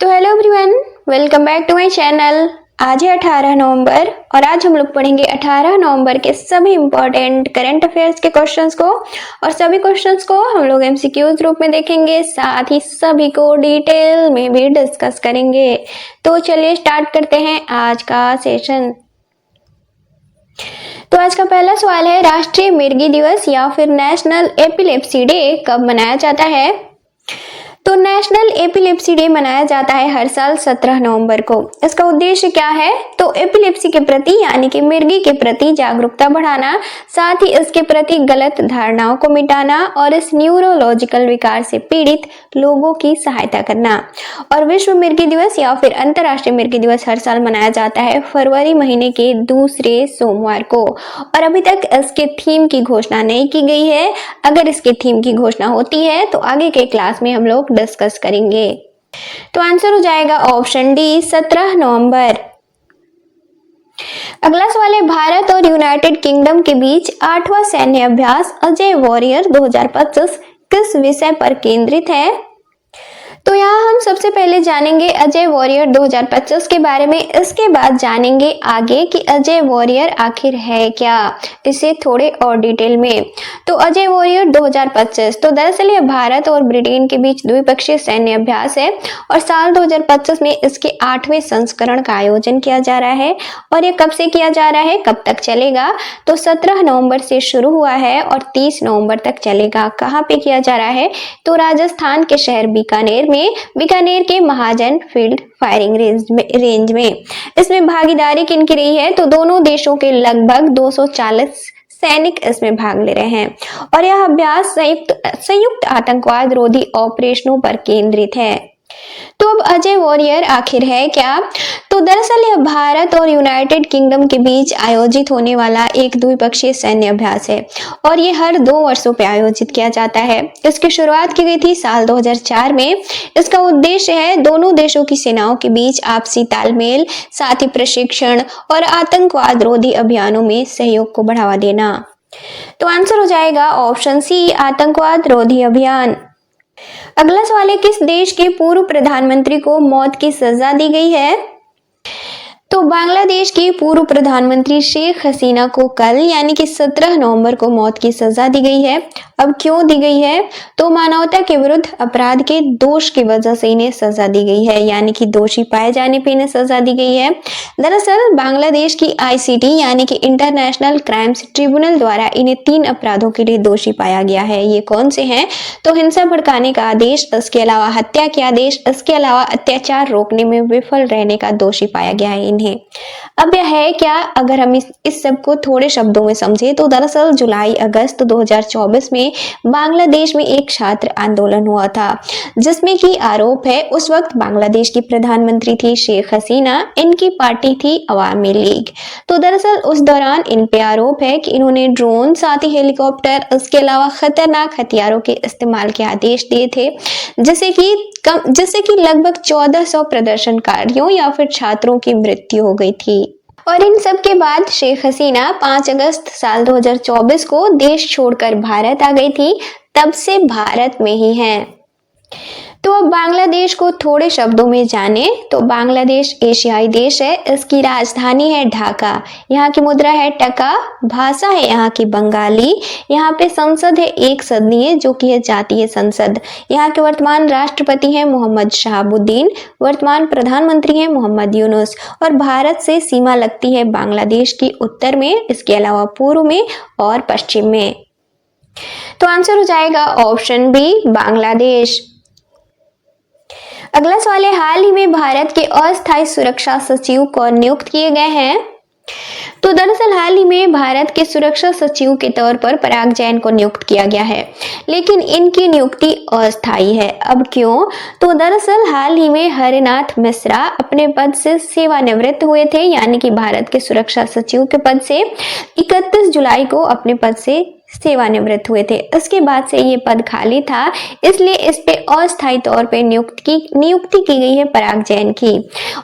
तो hello everyone, welcome back to my channel. आज है 18 नवंबर और आज हम लोग पढ़ेंगे 18 नवंबर के सभी इंपॉर्टेंट करंट अफेयर्स के क्वेश्चंस को और सभी क्वेश्चंस को हम लोग एमसीक्यूज रूप में देखेंगे, साथ ही सभी को डिटेल में भी डिस्कस करेंगे। तो चलिए स्टार्ट करते हैं आज का सेशन। तो आज का पहला सवाल है, राष्ट्रीय मिर्गी दिवस या फिर नेशनल एपिलेप्सी डे कब मनाया जाता है? तो नेशनल एपिलेप्सी डे मनाया जाता है हर साल 17 नवंबर को। इसका उद्देश्य क्या है? तो एपिलेप्सी के प्रति यानी कि मिर्गी के प्रति जागरूकता बढ़ाना, साथ ही इसके प्रति गलत धारणाओं को मिटाना और इस न्यूरोलॉजिकल विकार से पीड़ित लोगों की सहायता करना। और विश्व मिर्गी दिवस या फिर अंतर्राष्ट्रीय मिर्गी दिवस हर साल मनाया जाता है फरवरी महीने के दूसरे सोमवार को। और अभी तक इसके थीम की घोषणा नहीं की गई है। अगर इसके थीम की घोषणा होती है तो आगे के क्लास में हम लोग डिस्कस करेंगे। तो आंसर हो जाएगा ऑप्शन डी, 17 नवंबर। अगला सवाल है, भारत और यूनाइटेड किंगडम के बीच 8वां सैन्य अभ्यास अजय वॉरियर 2025 किस विषय पर केंद्रित है? तो यहाँ हम सबसे पहले जानेंगे अजय वॉरियर 2025 के बारे में। इसके बाद जानेंगे आगे कि अजय वॉरियर आखिर है क्या, इसे थोड़े और डिटेल में। तो अजय वॉरियर 2025 तो दरअसल ये भारत और ब्रिटेन के बीच द्विपक्षीय सैन्य अभ्यास है और साल 2025 में इसके 8वें संस्करण का आयोजन किया जा रहा है। और ये कब से किया जा रहा है, कब तक चलेगा? तो 17 नवंबर से शुरू हुआ है और 30 नवंबर तक चलेगा। कहाँ पे किया जा रहा है? तो राजस्थान के शहर बीकानेर के महाजन फील्ड फायरिंग रेंज में। इसमें भागीदारी किनकी रही है? तो दोनों देशों के लगभग 240 सैनिक इसमें भाग ले रहे हैं और यह अभ्यास संयुक्त आतंकवाद रोधी ऑपरेशनों पर केंद्रित है। तो अब अजय वॉरियर आखिर है क्या? तो दरअसल यह भारत और यूनाइटेड किंगडम के बीच आयोजित होने वाला एक द्विपक्षीय सैन्य अभ्यास है और ये हर 2 वर्षों पे आयोजित किया जाता है। इसकी शुरुआत की गई थी साल 2004 में। इसका उद्देश्य है दोनों देशों की सेनाओं के बीच आपसी तालमेल, साथ ही प्रशिक्षण और आतंकवाद रोधी अभियानों में सहयोग को बढ़ावा देना। तो आंसर हो जाएगा ऑप्शन सी, आतंकवाद रोधी अभियान। अगला सवाल है, किस देश के पूर्व प्रधानमंत्री को मौत की सजा दी गई है? तो बांग्लादेश की पूर्व प्रधानमंत्री शेख हसीना को कल यानी कि 17 नवंबर को मौत की सजा दी गई है। अब क्यों दी गई है? तो मानवता के विरुद्ध अपराध के दोष की वजह से इन्हें सजा दी गई है, यानी कि दोषी पाए जाने पे इन्हें सजा दी गई है। दरअसल बांग्लादेश की ICT यानी कि इंटरनेशनल क्राइम्स ट्रिब्यूनल द्वारा इन्हें 3 अपराधों के लिए दोषी पाया गया है। ये कौन से हैं? तो हिंसा भड़काने का आदेश, इसके अलावा हत्या के आदेश, इसके अलावा अत्याचार रोकने में विफल रहने का दोषी पाया गया है इन्हें। अब यह है क्या? अगर हम इस सब को थोड़े शब्दों में समझे तो दरअसल जुलाई अगस्त 2024 में बांग्लादेश में एक छात्र आंदोलन हुआ था जिसमें कि आरोप है उस वक्त बांग्लादेश की प्रधानमंत्री थी शेख हसीना, इनकी पार्टी थी अवामी लीग। तो दरअसल उस दौरान इन पे आरोप है कि इन्होंने ड्रोन, साथ ही हेलीकॉप्टर, इसके अलावा खतरनाक हथियारों के इस्तेमाल के आदेश दिए थे, जैसे कि लगभग 1400 प्रदर्शनकारियों या फिर छात्रों की मृत्यु हो गई थी। और इन सब के बाद शेख हसीना 5 अगस्त साल 2024 को देश छोड़कर भारत आ गई थी। तब से भारत में ही हैं। तो अब बांग्लादेश को थोड़े शब्दों में जाने तो बांग्लादेश एशियाई देश है। इसकी राजधानी है ढाका, यहाँ की मुद्रा है टका, भाषा है यहाँ की बंगाली, यहाँ पे संसद है एक सदनीय जो कि है जातीय संसद। यहाँ के वर्तमान राष्ट्रपति हैं मोहम्मद शहाबुद्दीन, वर्तमान प्रधानमंत्री हैं मोहम्मद यूनुस। और भारत से सीमा लगती है बांग्लादेश की उत्तर में, इसके अलावा पूर्व में और पश्चिम में। तो आंसर हो जाएगा ऑप्शन बी, बांग्लादेश। अगला सवाल है, हाल ही में भारत के अस्थायी सुरक्षा सचिव कौन नियुक्त किए गए हैं? तो दरअसल हाल ही में भारत के सुरक्षा सचिव के तौर पर पराग जैन को नियुक्त किया गया है, लेकिन इनकी नियुक्ति अस्थायी है। अब क्यों? तो दरअसल हाल ही में हरिनाथ मिश्रा अपने पद से सेवानिवृत्त हुए थे, यानी कि भारत के सुरक्षा सचिव के पद से 31 जुलाई को अपने पद से सेवानिवृत्त हुए थे। इसके बाद से ये पद खाली था, इसलिए इस पे अस्थायी तौर पे नियुक्ति की गई है पराग जैन की।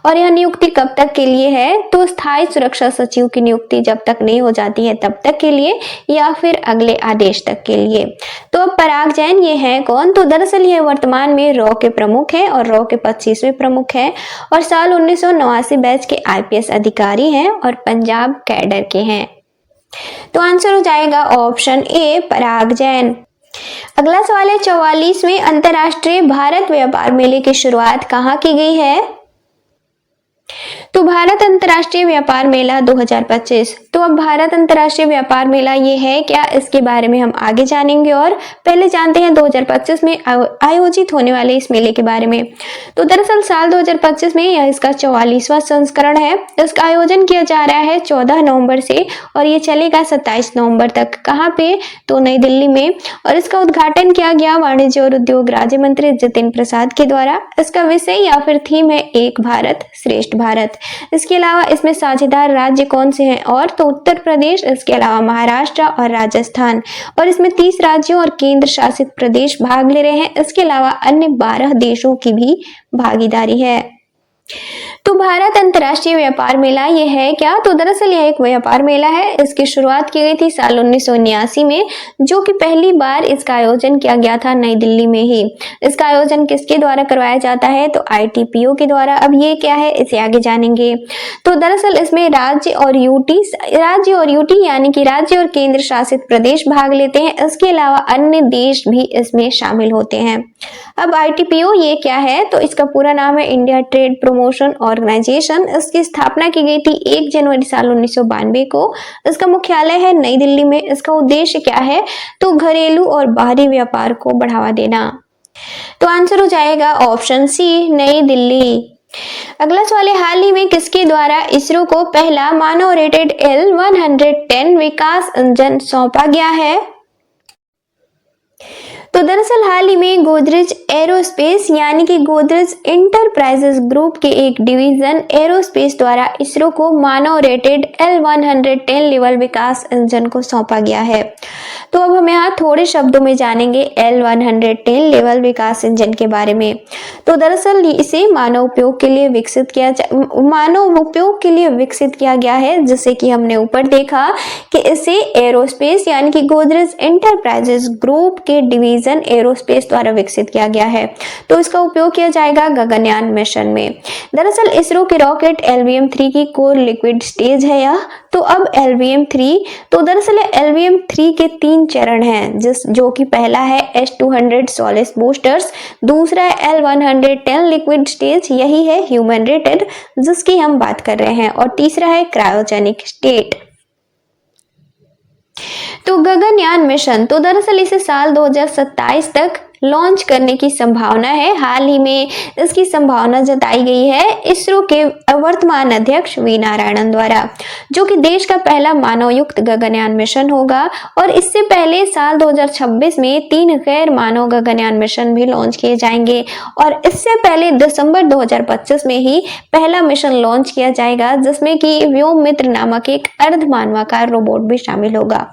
और यह नियुक्ति कब तक के लिए है? तो स्थायी सुरक्षा सचिव की नियुक्ति जब तक नहीं हो जाती है तब तक के लिए, या फिर अगले आदेश तक के लिए। तो अब पराग जैन ये है कौन? तो दरअसल ये वर्तमान में रॉ के प्रमुख है और रॉ के 25वें प्रमुख है और साल 1989 बैच के IPS अधिकारी हैं और पंजाब कैडर के हैं। तो आंसर हो जाएगा ऑप्शन ए पराग जैन। अगला सवाल है 44वें अंतर्राष्ट्रीय भारत व्यापार मेले की शुरुआत कहाँ की गई है? तो भारत अंतर्राष्ट्रीय व्यापार मेला 2025। तो अब भारत अंतर्राष्ट्रीय व्यापार मेला ये है क्या, इसके बारे में हम आगे जानेंगे। और पहले जानते हैं 2025 में आयोजित होने वाले इस मेले के बारे में। तो दरअसल साल 2025 में यह इसका 44वां संस्करण है। इसका आयोजन किया जा रहा है 14 नवंबर से और ये चलेगा 27 नवंबर तक। कहाँ पे? तो नई दिल्ली में। और इसका उद्घाटन किया गया वाणिज्य और उद्योग राज्य मंत्री जितिन प्रसाद के द्वारा। इसका विषय या फिर थीम है एक भारत श्रेष्ठ भारत। इसके अलावा इसमें साझेदार राज्य कौन से हैं? और तो उत्तर प्रदेश, इसके अलावा महाराष्ट्र और राजस्थान। और इसमें 30 राज्यों और केंद्र शासित प्रदेश भाग ले रहे हैं। इसके अलावा अन्य 12 देशों की भी भागीदारी है। तो भारत अंतर्राष्ट्रीय व्यापार मेला ये है क्या? तो दरअसल यह एक व्यापार मेला है। इसकी शुरुआत की गई थी साल 1979 में, जो कि पहली बार इसका आयोजन किया गया था नई दिल्ली में ही। इसका आयोजन किसके द्वारा करवाया जाता है? तो ITPO के द्वारा। अब ये क्या है, इसे आगे जानेंगे। तो दरअसल इसमें राज्य और यूटी यानी कि राज्य और केंद्र शासित प्रदेश भाग लेते हैं। इसके अलावा अन्य देश भी इसमें शामिल होते हैं। अब ITPO ये क्या है? तो इसका पूरा नाम है इंडिया ट्रेड प्रमोशन ऑर्गेनाइजेशन। इसकी स्थापना की गई थी 1 जनवरी साल 1992 को। इसका मुख्यालय है नई दिल्ली में। इसका उद्देश्य क्या है? तो घरेलू और बाहरी व्यापार को बढ़ावा देना। तो आंसर हो जाएगा ऑप्शन सी नई दिल्ली। अगला सवाल है हाल ही में किसके द्वारा इसरो को पहला मानव रेटेड L110 विकास इंजन सौंपा गया है? तो दरअसल हाल ही में गोदरेज एरोस्पेस यानी कि गोदरेज इंटरप्राइजेस ग्रुप के एक डिवीजन एरोस्पेस द्वारा इसरो को मानव रेटेड L110 लेवल विकास इंजन को सौंपा गया है। तो अब हम यहाँ थोड़े शब्दों में जानेंगे L110 लेवल विकास इंजन के बारे में। तो दरअसल इसे मानव उपयोग के लिए विकसित किया गया है, जिसे कि हमने ऊपर देखा कि इसे एरोस्पेस यानी कि गोदरेज इंटरप्राइजेस ग्रुप के डिवीजन एरोस्पेस द्वारा विकसित किया गया है। तो इसका उपयोग किया जाएगा गगनयान मिशन में। दरअसल इसरो के रॉकेट LVM-3 की कोर लिक्विड स्टेज है यह। तो अब LVM-3, तो दरअसल LVM-3 के 3 चरण हैं, जो कि पहला है S200 सोलिस बूस्टर्स, दूसरा है L110 लिक्विड स्टेज, यही है ह्यूमन रेटेड जिसकी हम बात कर रहे हैं, और तीसरा है क्रायोजेनिक स्टेट। तो गगनयान मिशन, तो दरअसल इसे साल 2027 तक लॉन्च करने की संभावना है। हाल ही में इसकी संभावना जताई गई है इसरो के वर्तमान अध्यक्ष वी नारायणन द्वारा, जो कि देश का पहला मानवयुक्त गगनयान मिशन होगा। और इससे पहले साल 2026 में 3 गैर मानव गगनयान मिशन भी लॉन्च किए जाएंगे। और इससे पहले दिसंबर 2025 में ही पहला मिशन लॉन्च किया जाएगा, जिसमें कि व्योम मित्र नामक एक अर्धमानवाकार रोबोट भी शामिल होगा।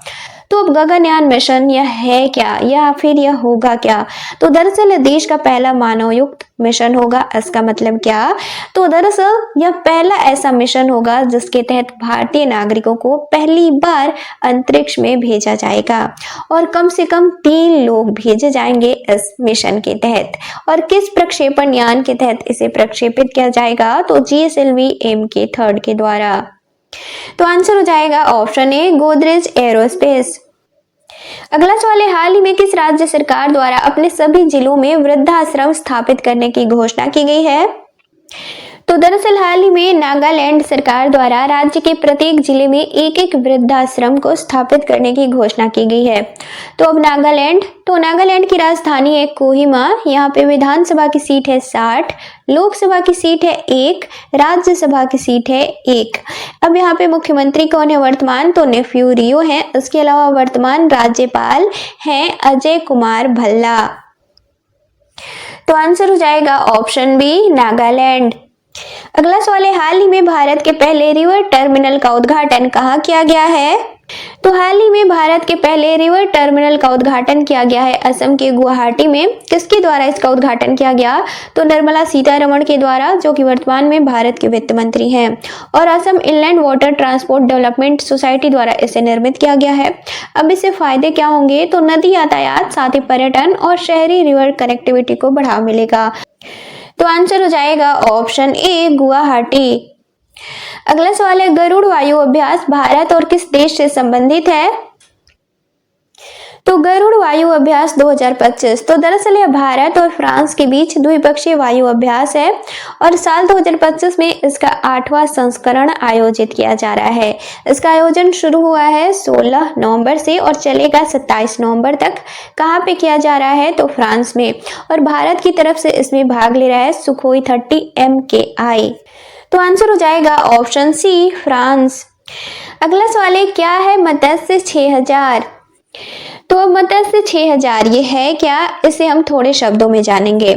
तो अब गगनयान मिशन यह है क्या, या फिर यह होगा क्या? तो दरअसल देश का पहला मानवयुक्त मिशन होगा। इसका मतलब क्या? तो दरअसल यह पहला ऐसा मिशन होगा जिसके तहत भारतीय नागरिकों को पहली बार अंतरिक्ष में भेजा जाएगा, और कम से कम 3 लोग भेजे जाएंगे इस मिशन के तहत। और किस प्रक्षेपण यान के तहत इसे प्रक्षेपित किया जाएगा? तो GSLV Mk3 के द्वारा। तो आंसर हो जाएगा ऑप्शन ए गोदरेज एरोस्पेस। अगला सवाल है हाल ही में किस राज्य सरकार द्वारा अपने सभी जिलों में वृद्धाश्रम स्थापित करने की घोषणा की गई है? तो दरअसल हाल ही में नागालैंड सरकार द्वारा राज्य के प्रत्येक जिले में एक वृद्धाश्रम को स्थापित करने की घोषणा की गई है। तो अब नागालैंड की राजधानी है कोहिमा। यहाँ पे विधानसभा की सीट है 60, लोकसभा की सीट है 1, राज्यसभा की सीट है 1। अब यहाँ पे मुख्यमंत्री कौन है वर्तमान? तो नेफ्यू रियो है। इसके अलावा वर्तमान राज्यपाल हैं अजय कुमार भल्ला। तो आंसर हो जाएगा ऑप्शन बी नागालैंड। अगला सवाल है हाल ही में भारत के पहले रिवर टर्मिनल का उद्घाटन कहाँ किया गया है? तो हाल ही में भारत के पहले रिवर टर्मिनल का उद्घाटन किया गया है असम के गुवाहाटी में। किसके द्वारा इसका उद्घाटन किया गया? तो निर्मला सीतारमण के द्वारा, जो कि वर्तमान में भारत के वित्त मंत्री हैं। और Assam inland water transport development society द्वारा इसे निर्मित किया गया है। अब इससे फायदे क्या होंगे? तो नदी यातायात, साथ ही पर्यटन और शहरी रिवर कनेक्टिविटी को बढ़ावा मिलेगा। तो आंसर हो जाएगा ऑप्शन ए, गुवाहाटी। अगला सवाल है, गरुड़ वायु अभ्यास भारत और किस देश से संबंधित है? तो गरुड़ वायु अभ्यास 2025 तो दरअसल यह भारत और फ्रांस के बीच द्विपक्षीय वायु अभ्यास है और साल 2025 में इसका 8वां संस्करण आयोजित किया जा रहा है। इसका आयोजन शुरू हुआ है 16 नवंबर से और चलेगा 27 नवंबर तक। कहाँ पे किया जा रहा है? तो फ्रांस में। और भारत की तरफ से इसमें भाग ले रहा है सुखोई 30 MKI। तो आंसर हो जाएगा ऑप्शन सी, फ्रांस। अगला सवाल है, क्या है मत्स्य 6000? तो मत्स्य 6000 ये है क्या? इसे हम थोड़े शब्दों में जानेंगे।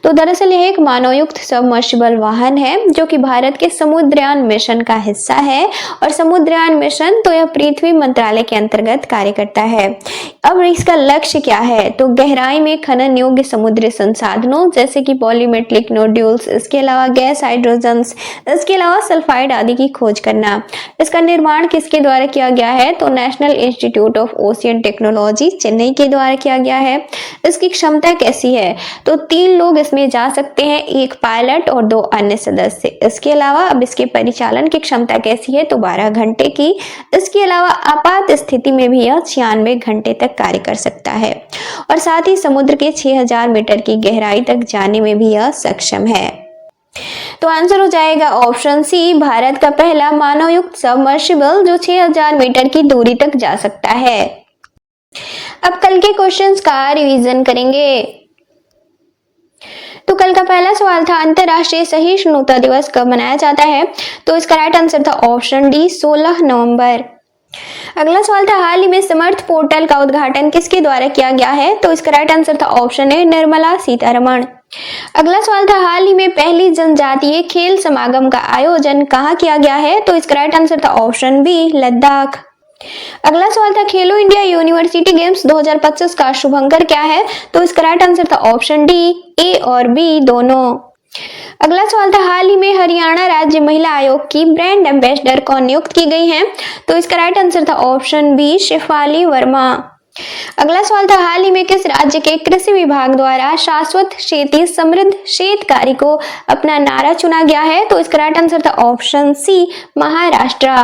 तो दरअसल यह एक मानवयुक्त सबमर्सिबल वाहन है जो कि भारत के समुद्रयान मिशन का हिस्सा है। और समुद्रयान मिशन तो यह पृथ्वी मंत्रालय के अंतर्गत कार्य करता है। अब इसका लक्ष्य क्या है? तो गहराई में खनन योग्य समुद्री संसाधनों जैसे कि पॉलीमेट्रिक नोड्यूल्स, इसके अलावा गैस हाइड्रोजन्स, इसके अलावा सल्फाइड आदि की खोज करना। इसका निर्माण किसके द्वारा किया गया है? तो national institute of ocean technology Chennai के द्वारा किया गया है। इसकी क्षमता कैसी है? तो 3 लोग इसमें जा सकते हैं, 1 पायलट और 2 अन्य सदस्य। इसके अलावा अब इसके परिचालन की क्षमता कैसी है? तो 12 घंटे की। इसके अलावा आपात स्थिति में भी यह 96 घंटे तक कार्य कर सकता है और साथ ही समुद्र के 6000 मीटर की गहराई तक जाने में भी यह सक्षम है। तो आंसर हो जाएगा ऑप्शन सी, भारत का पहला मानवयुक्त सबमर्सिबल जो 6000 मीटर की दूरी तक जा सकता है। अब कल के क्वेश्चंस का रिवीजन करेंगे। तो कल का पहला सवाल था, अंतरराष्ट्रीय सहिष्णुता दिवस कब मनाया जाता है? तो इसका राइट आंसर था ऑप्शन डी, 16 नवंबर। अगला सवाल था, हाल ही में समर्थ पोर्टल का उद्घाटन किसके द्वारा किया गया है? तो इसका राइट आंसर था ऑप्शन ए, निर्मला सीतारमण। अगला सवाल था, हाल ही में पहली जनजातीय खेल समागम का आयोजन कहाँ किया गया है? तो इसका राइट आंसर था ऑप्शन बी, लद्दाख। अगला सवाल था, खेलो इंडिया यूनिवर्सिटी गेम्स 2025 का शुभंकर क्या है? तो इसका राइट आंसर था ऑप्शन डी, ए और बी दोनों। अगला सवाल था, हाल ही में हरियाणा राज्य महिला आयोग की ब्रांड एम्बेसडर कौन नियुक्त की गई हैं? तो इसका राइट आंसर था ऑप्शन बी, शेफाली वर्मा। अगला सवाल था, हाल ही में किस राज्य के कृषि विभाग द्वारा शाश्वत खेती समृद्ध शेतकारी को अपना नारा चुना गया है? तो इसका राइट आंसर था ऑप्शन सी, महाराष्ट्र।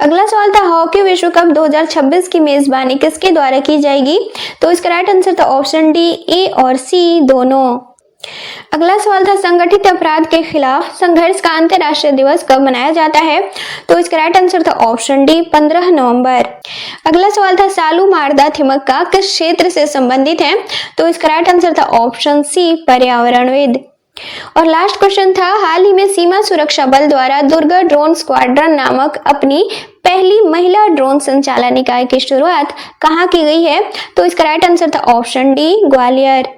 अगला सवाल था, हॉकी विश्व कप 2026 की मेजबानी किसके द्वारा की जाएगी? तो इसका राइट आंसर था ऑप्शन डी, ए और सी दोनों। अगला सवाल था, संगठित अपराध के खिलाफ संघर्ष का अंतरराष्ट्रीय दिवस कब मनाया जाता है? तो इसका राइट आंसर था ऑप्शन डी, 15 नवंबर। अगला सवाल था, सालू मारदा थिमक्का किस क्षेत्र से संबंधित है? तो इसका राइट आंसर था ऑप्शन सी, पर्यावरणविद। और लास्ट क्वेश्चन था, हाल ही में सीमा सुरक्षा बल द्वारा दुर्गा ड्रोन स्क्वाड्रन नामक अपनी पहली महिला ड्रोन संचालन इकाई की शुरुआत कहाँ की गई है? तो इसका राइट आंसर था ऑप्शन डी, ग्वालियर।